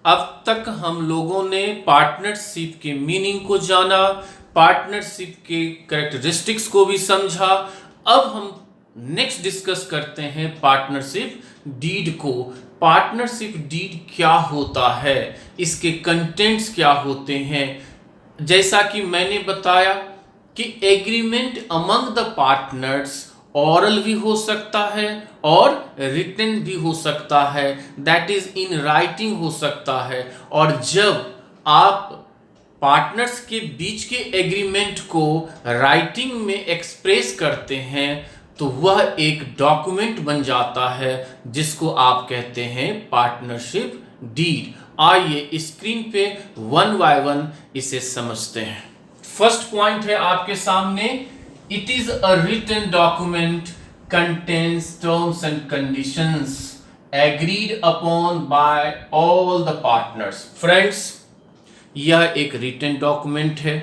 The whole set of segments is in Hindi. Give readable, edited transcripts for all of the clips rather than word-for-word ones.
अब तक हम लोगों ने पार्टनरशिप के मीनिंग को जाना, पार्टनरशिप के कैरेक्टरिस्टिक्स को भी समझा। अब हम नेक्स्ट डिस्कस करते हैं पार्टनरशिप डीड को। पार्टनरशिप डीड क्या होता है, इसके कंटेंट्स क्या होते हैं। जैसा कि मैंने बताया कि agreement among the partners oral भी हो सकता है और रिटन भी हो सकता है, दैट इज इन राइटिंग हो सकता है। और जब आप पार्टनर्स के बीच के एग्रीमेंट को राइटिंग में एक्सप्रेस करते हैं तो वह एक डॉक्यूमेंट बन जाता है जिसको आप कहते हैं पार्टनरशिप डीड। आइए स्क्रीन पे वन बाय वन इसे समझते हैं। फर्स्ट पॉइंट है आपके सामने, it is a written document contains terms and conditions agreed upon by all the partners. Friends, यह एक रिटन डॉक्यूमेंट है,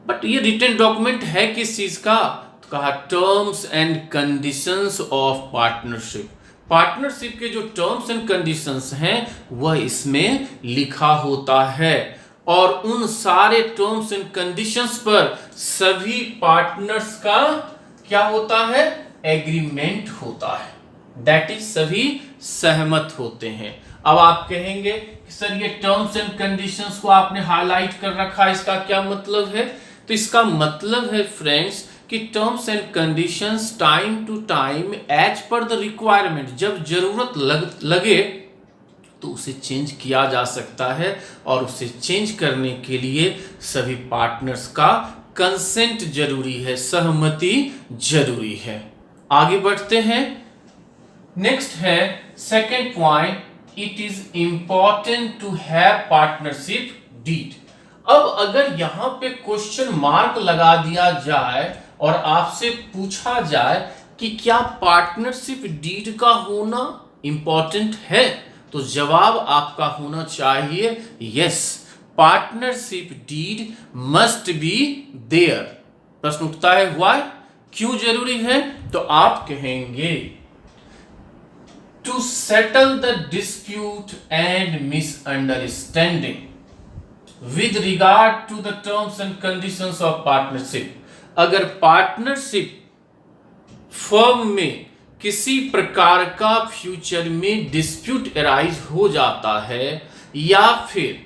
बट ये रिटन डॉक्यूमेंट है किस चीज का? तो कहा terms and conditions of partnership. Partnership के जो टर्म्स एंड कंडीशंस हैं वह इसमें लिखा होता है और उन सारे टर्म्स एंड कंडीशंस पर सभी पार्टनर्स का क्या होता है? एग्रीमेंट होता है, दैट इज सभी सहमत होते हैं। अब आप कहेंगे कि सर ये टर्म्स एंड कंडीशंस को आपने हाईलाइट कर रखा है, इसका क्या मतलब है? तो इसका मतलब है फ्रेंड्स कि terms and conditions time to time as per the requirement, जब जरूरत लगे तो उसे चेंज किया जा सकता है और उसे चेंज करने के लिए सभी पार्टनर्स का कंसेंट जरूरी है, सहमति जरूरी है। आगे बढ़ते हैं। नेक्स्ट है second point, it is important to have partnership deed. अब अगर यहां पे क्वेश्चन मार्क लगा दिया जाए और आपसे पूछा जाए कि क्या पार्टनरशिप डीड का होना इंपॉर्टेंट है, तो जवाब आपका होना चाहिए yes, partnership deed must be there. प्रश्न उठता है व्हाई, क्यों जरूरी है? तो आप कहेंगे to settle the dispute and misunderstanding with regard to the terms and conditions of partnership. अगर पार्टनरशिप फर्म में किसी प्रकार का फ्यूचर में डिस्प्यूट अराइज हो जाता है या फिर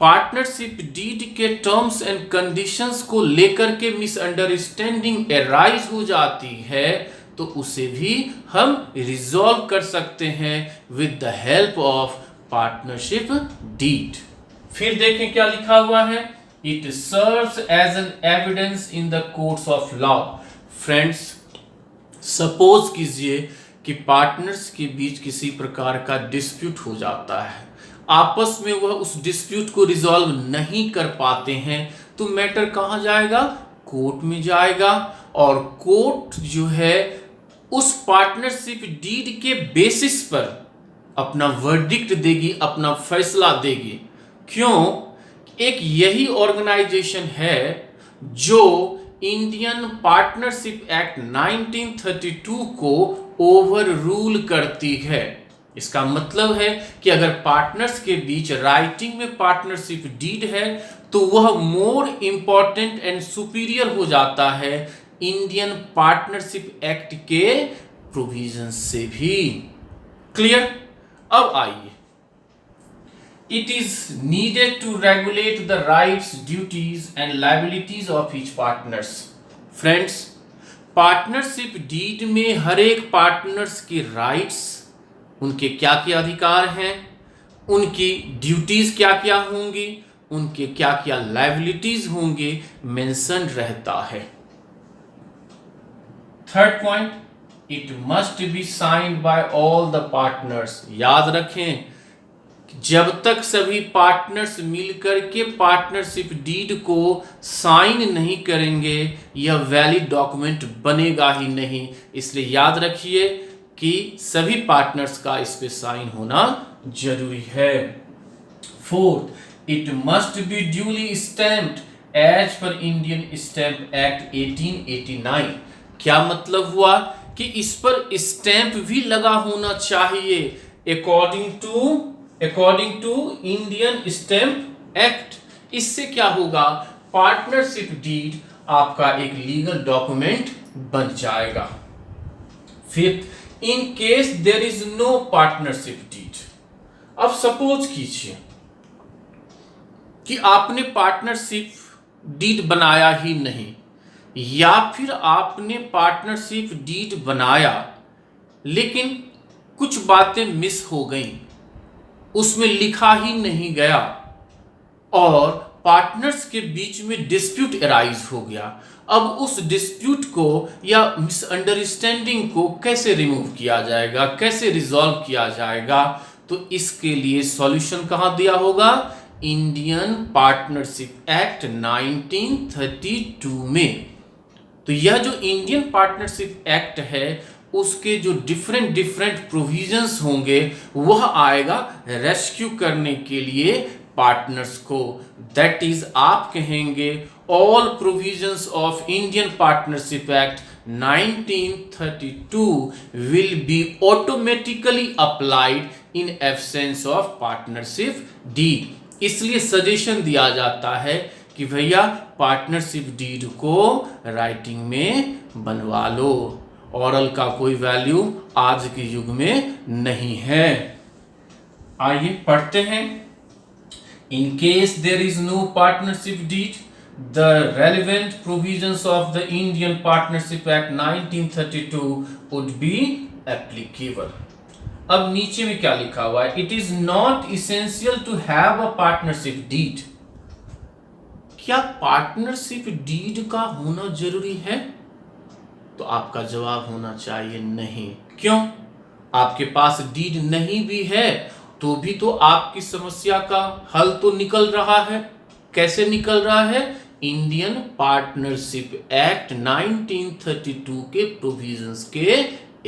पार्टनरशिप डीड के टर्म्स एंड कंडीशंस को लेकर के मिसअंडरस्टैंडिंग अराइज हो जाती है, तो उसे भी हम रिजॉल्व कर सकते हैं with the help of partnership deed. फिर देखें क्या लिखा हुआ है, it serves as an evidence in the courts of law. Friends, suppose कीजिए कि पार्टनर्स के बीच किसी प्रकार का डिस्प्यूट हो जाता है, आपस में वह उस डिस्प्यूट को रिजॉल्व नहीं कर पाते हैं, तो मैटर कहां जाएगा? कोर्ट में जाएगा और कोर्ट जो है उस पार्टनरशिप डीड के बेसिस पर अपना वर्डिक्ट देगी, अपना फैसला देगी। क्यों? एक यही ऑर्गेनाइजेशन है जो इंडियन पार्टनरशिप एक्ट 1932 को ओवर रूल करती है। इसका मतलब है कि अगर पार्टनर्स के बीच राइटिंग में पार्टनरशिप डीड है तो वह मोर इंपॉर्टेंट एंड सुपीरियर हो जाता है इंडियन पार्टनरशिप एक्ट के प्रोविजन से भी। क्लियर? अब आइए, it is needed to regulate the rights, duties and liabilities of each partners. Friends, partnership deed में हर एक पार्टनर्स के राइट्स, उनके क्या क्या अधिकार हैं, उनकी ड्यूटीज क्या क्या होंगी, उनके क्या क्या लायबिलिटीज होंगे, मेंशन रहता है। Third point, it must be signed by all the partners. याद रखें, जब तक सभी पार्टनर्स मिलकर के पार्टनरशिप डीड को साइन नहीं करेंगे यह वैलिड डॉक्यूमेंट बनेगा ही नहीं। इसलिए याद रखिए कि सभी पार्टनर्स का इस पे साइन होना जरूरी है। Fourth, it must be duly stamped as per Indian stamp act 1889। क्या मतलब हुआ कि इस पर स्टैंप भी लगा होना चाहिए according to according to Indian stamp act. इससे क्या होगा, पार्टनरशिप डीड आपका एक लीगल डॉक्यूमेंट बन जाएगा। Fifth, in case there is no partnership deed. अब सपोज कीजिए कि आपने पार्टनरशिप डीड बनाया ही नहीं, या फिर आपने पार्टनरशिप डीड बनाया लेकिन कुछ बातें मिस हो गई, उसमें लिखा ही नहीं गया और पार्टनर्स के बीच में डिस्प्यूट अराइज हो गया। अब उस डिस्प्यूट को या मिसअंडरस्टैंडिंग को कैसे रिमूव किया जाएगा, कैसे रिजॉल्व किया जाएगा, तो इसके लिए सॉल्यूशन कहां दिया होगा, इंडियन पार्टनरशिप एक्ट 1932 में। तो यह जो इंडियन पार्टनरशिप एक्ट है उसके जो डिफरेंट प्रोविजंस होंगे वह आएगा रेस्क्यू करने के लिए पार्टनर्स को। दैट इज आप कहेंगे all provisions of Indian partnership act 1932 will be automatically applied in absence of partnership deed. इसलिए सजेशन दिया जाता है कि भैया पार्टनरशिप डीड को राइटिंग में बनवा लो, ऑरल का कोई वैल्यू आज के युग में नहीं है। आइए पढ़ते हैं। In case there is no partnership deed, the relevant provisions of the Indian partnership act 1932 would be applicable. अब नीचे में क्या लिखा हुआ है, it is not essential to have a partnership deed. क्या पार्टनरशिप डीड का होना जरूरी है? तो आपका जवाब होना चाहिए नहीं। क्यों? आपके पास डीड नहीं भी है तो भी तो आपकी समस्या का हल तो निकल रहा है। कैसे निकल रहा है? इंडियन पार्टनरशिप एक्ट 1932 के प्रोविजंस के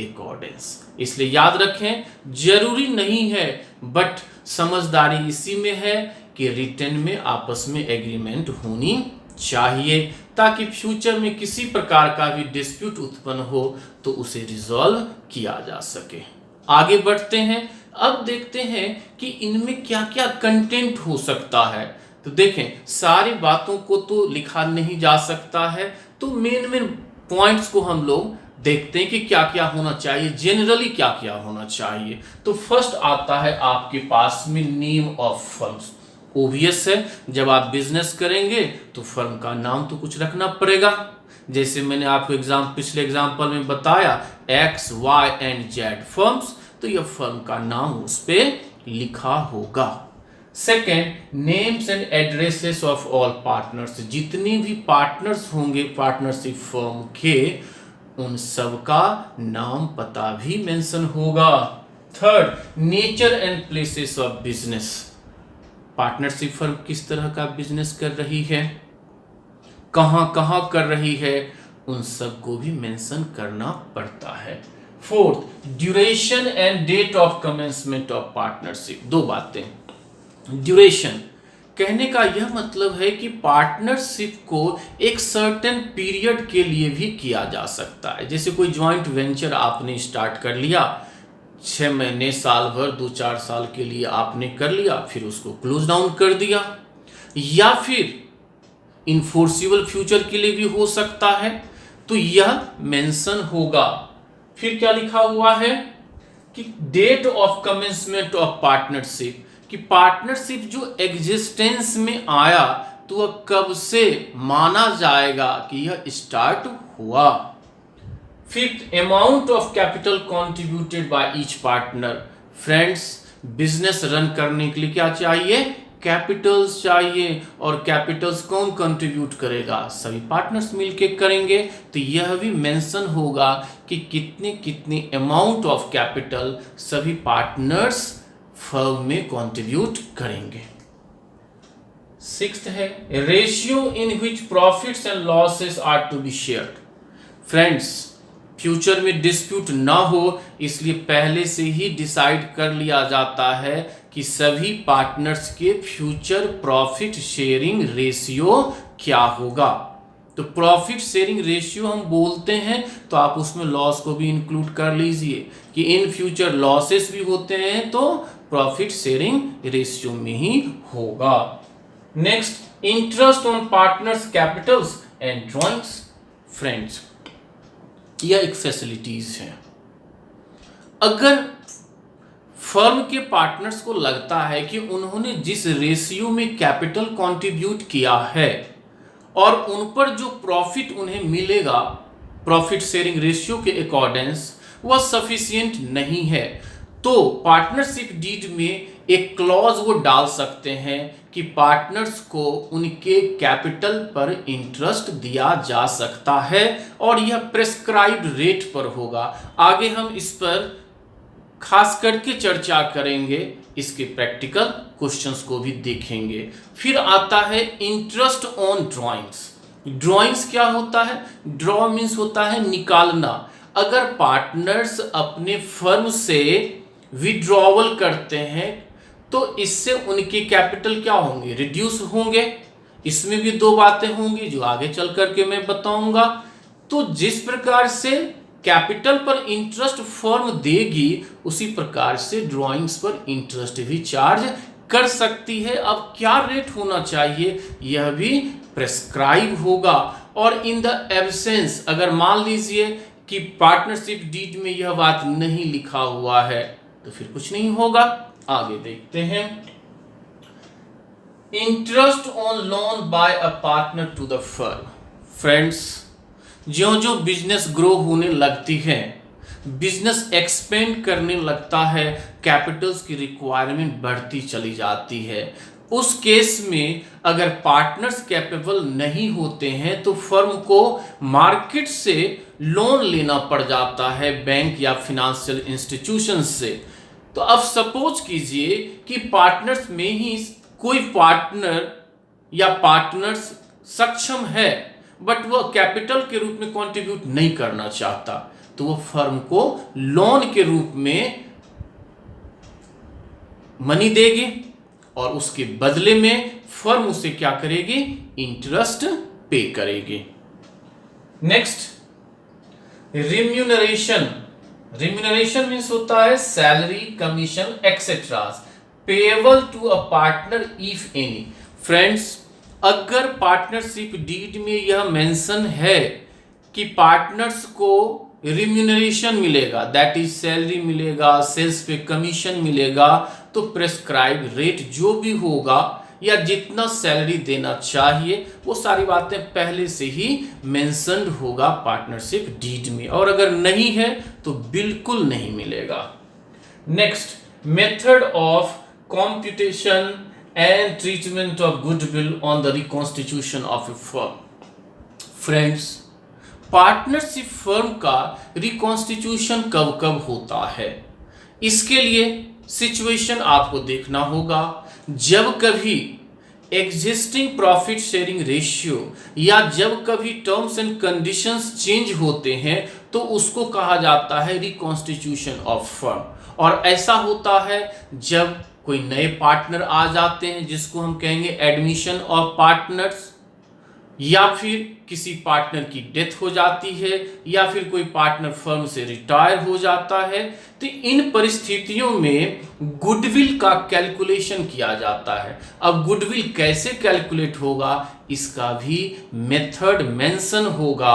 अकॉर्डिंग्स। इसलिए याद रखें, जरूरी नहीं है, बट समझदारी इसी में है कि रिटर्न में आपस में एग्रीमेंट होनी चाहिए ताकि फ्यूचर में किसी प्रकार का भी डिस्प्यूट उत्पन्न हो तो उसे रिजॉल्व किया जा सके। आगे बढ़ते हैं। अब देखते हैं कि इनमें क्या क्या कंटेंट हो सकता है। तो देखें, सारी बातों को तो लिखा नहीं जा सकता है, तो मेन पॉइंट्स को हम लोग देखते हैं कि क्या क्या होना चाहिए, जनरली क्या क्या होना चाहिए। तो फर्स्ट आता है आपके पास में नेम ऑफ फर्म्स। ओबियस है, जब आप बिजनेस करेंगे तो फर्म का नाम तो कुछ रखना पड़ेगा। जैसे मैंने आपको पिछले एग्जांपल में बताया X Y and Z firms, तो यह फर्म का नाम उस पे लिखा होगा। Second, names and addresses of all partners. जितने भी पार्टनर्स होंगे पार्टनरशिप फर्म के, उन सब का नाम पता भी मेंशन होगा। Third, nature and places of business. Partnership firm किस तरह का बिजनेस कर रही है, कहां कहां कर रही है, उन सब को भी मेंशन करना पड़ता है। Fourth, duration and date of commencement of partnership. दो बातें। ड्यूरेशन कहने का यह मतलब है कि पार्टनरशिप को एक सर्टेन पीरियड के लिए भी किया जा सकता है। जैसे कोई ज्वाइंट वेंचर आपने स्टार्ट कर लिया, 6 महीने, साल भर, 2-4 साल के लिए आपने कर लिया, फिर उसको क्लोज डाउन कर दिया, या फिर इनफोर्सिबल फ्यूचर के लिए भी हो सकता है, तो यह मेंशन होगा। फिर क्या लिखा हुआ है कि date of commencement of partnership, कि पार्टनरशिप जो एग्जिस्टेंस में आया तो वह कब से माना जाएगा कि यह स्टार्ट हुआ। Fifth, amount of capital contributed by each partner. Friends, business run करने के लिए क्या चाहिए? कैपिटल्स चाहिए, और कैपिटल्स कौन कंट्रीब्यूट करेगा? सभी पार्टनर्स मिलके करेंगे। तो यह भी मेंशन होगा कि कितने कितने अमाउंट ऑफ कैपिटल सभी पार्टनर्स फर्म में कंट्रीब्यूट करेंगे। सिक्स्थ है ratio in which profits and losses are to be shared. Friends, future में डिस्प्यूट ना हो इसलिए पहले से ही डिसाइड कर लिया जाता है कि सभी पार्टनर्स के फ्यूचर प्रॉफिट शेयरिंग रेशियो क्या होगा। तो प्रॉफिट शेयरिंग रेशियो हम बोलते हैं तो आप उसमें लॉस को भी इंक्लूड कर लीजिए कि इन फ्यूचर लॉसेस भी होते हैं तो प्रॉफिट शेयरिंग रेशियो में ही होगा। Next, interest on partners Capitals and drawings. Friends, यह एक फैसिलिटीज है। अगर फर्म के पार्टनर्स को लगता है कि उन्होंने जिस रेशियो में कैपिटल कंट्रीब्यूट किया है और उन पर जो प्रॉफिट उन्हें मिलेगा प्रॉफिट शेयरिंग रेशियो के अकॉर्डिंग्स वह सफिशिएंट नहीं है, तो पार्टनरशिप डीड में एक क्लॉज वो डाल सकते हैं कि पार्टनर्स को उनके कैपिटल पर इंटरेस्ट दिया जा सकता है और यह प्रेस्क्राइब्ड रेट पर होगा। आगे हम इस पर खास करके चर्चा करेंगे, इसके प्रैक्टिकल क्वेश्चंस को भी देखेंगे। फिर आता है इंटरेस्ट ऑन ड्राइंग्स। ड्राइंग्स क्या होता है? ड्रॉ मीन्स होता है निकालना। अगर पार्टनर्स अपने फर्म से विड्रॉवल करते हैं तो इससे उनके कैपिटल क्या होंगे? रिड्यूस होंगे। इसमें भी दो बातें होंगी जो आगे चल करके मैं बताऊंगा। तो जिस प्रकार से कैपिटल पर इंटरेस्ट फर्म देगी उसी प्रकार से ड्राइंग्स पर इंटरेस्ट भी चार्ज कर सकती है। अब क्या रेट होना चाहिए यह भी प्रेस्क्राइब होगा। और इन द एब्सेंस, अगर मान लीजिए कि पार्टनरशिप डीड में यह बात नहीं लिखा हुआ है तो फिर कुछ नहीं होगा। आगे देखते हैं, interest on loan by a partner to the firm. Friends, ज्यों ज्यों बिजनेस ग्रो होने लगती है, बिजनेस एक्सपेंड करने लगता है, कैपिटल्स की रिक्वायरमेंट बढ़ती चली जाती है। उस केस में अगर पार्टनर्स कैपेबल नहीं होते हैं तो फर्म को मार्केट से लोन लेना पड़ जाता है, बैंक या फिनेंशियल इंस्टीट्यूशन से। तो अब सपोज कीजिए कि पार्टनर्स में ही कोई पार्टनर या पार्टनर्स सक्षम है बट वह कैपिटल के रूप में कंट्रीब्यूट नहीं करना चाहता, तो वह फर्म को लोन के रूप में मनी देगी और उसके बदले में फर्म उसे क्या करेगी? इंटरेस्ट पे करेगी। Next, remuneration. रिम्यूनरेशन मीन्स होता है salary, commission etcetera payable to a partner if any. Friends, अगर पार्टनरशिप डीड में यह मेंशन है कि पार्टनर्स को रिम्यूनरेशन मिलेगा, दैट इज सैलरी मिलेगा, सेल्स पे कमीशन मिलेगा, तो प्रेस्क्राइब रेट जो भी होगा या जितना सैलरी देना चाहिए वो सारी बातें पहले से ही मेंशन्ड होगा पार्टनरशिप डीड में, और अगर नहीं है तो बिल्कुल नहीं मिलेगा। Next, method of computation and treatment of goodwill on the reconstitution of A firm. Friends, partnership firm का रिकॉन्स्टिट्यूशन कब कब होता है, इसके लिए सिचुएशन आपको देखना होगा। जब कभी एग्जिस्टिंग प्रॉफिट शेयरिंग रेशियो या जब कभी टर्म्स एंड कंडीशंस चेंज होते हैं तो उसको कहा जाता है रिकॉन्स्टिट्यूशन ऑफ फर्म। और ऐसा होता है जब कोई नए पार्टनर आ जाते हैं जिसको हम कहेंगे एडमिशन ऑफ पार्टनर्स, या फिर किसी पार्टनर की डेथ हो जाती है या फिर कोई पार्टनर फर्म से रिटायर हो जाता है, तो इन परिस्थितियों में गुडविल का कैलकुलेशन किया जाता है। अब गुडविल कैसे कैलकुलेट होगा इसका भी मेथड मेंशन होगा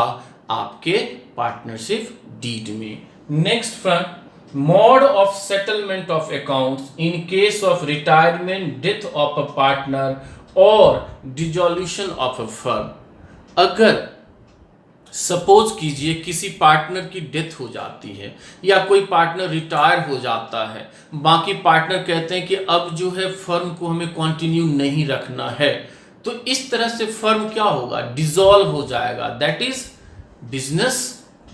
आपके पार्टनरशिप डीड में। Next, front mode of settlement of accounts in case of retirement, death of a partner और डिसॉल्यूशन ऑफ अ फर्म। अगर सपोज कीजिए किसी पार्टनर की डेथ हो जाती है या कोई पार्टनर रिटायर हो जाता है, बाकी पार्टनर कहते हैं कि अब जो है फर्म को हमें कंटिन्यू नहीं रखना है, तो इस तरह से फर्म क्या होगा? डिसॉल्व हो जाएगा, that is business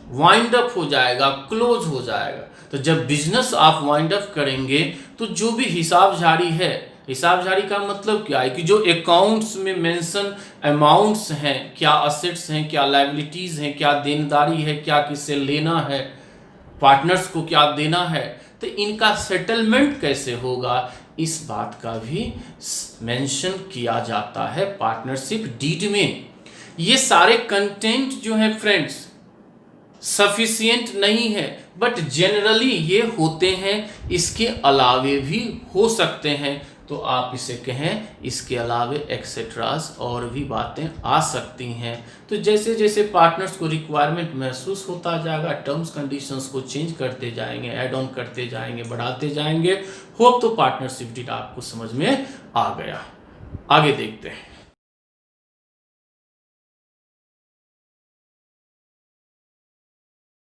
wind up हो जाएगा, क्लोज हो जाएगा। तो जब बिजनेस आप वाइंड अप करेंगे तो जो भी हिसाब जारी है, हिसाब जारी का मतलब क्या है कि जो अकाउंट्स में मेंशन अमाउंट्स हैं, क्या असेट्स हैं, क्या लायबिलिटीज हैं, क्या देनदारी है, क्या किससे लेना है, पार्टनर्स को क्या देना है, तो इनका सेटलमेंट कैसे होगा इस बात का भी मेंशन किया जाता है पार्टनरशिप डीड में। ये सारे कंटेंट जो है फ्रेंड्स सफिशिएंट नहीं है, बट जनरली ये होते हैं, इसके अलावे भी हो सकते हैं। तो आप इसे कहें इसके अलावे एक्सेट्रास और भी बातें आ सकती हैं। तो जैसे जैसे पार्टनर्स को रिक्वायरमेंट महसूस होता जाएगा, टर्म्स कंडीशंस को चेंज करते जाएंगे, ऐड ऑन करते जाएंगे, बढ़ाते जाएंगे। होप तो पार्टनरशिप डीड आपको समझ में आ गया। आगे देखते हैं।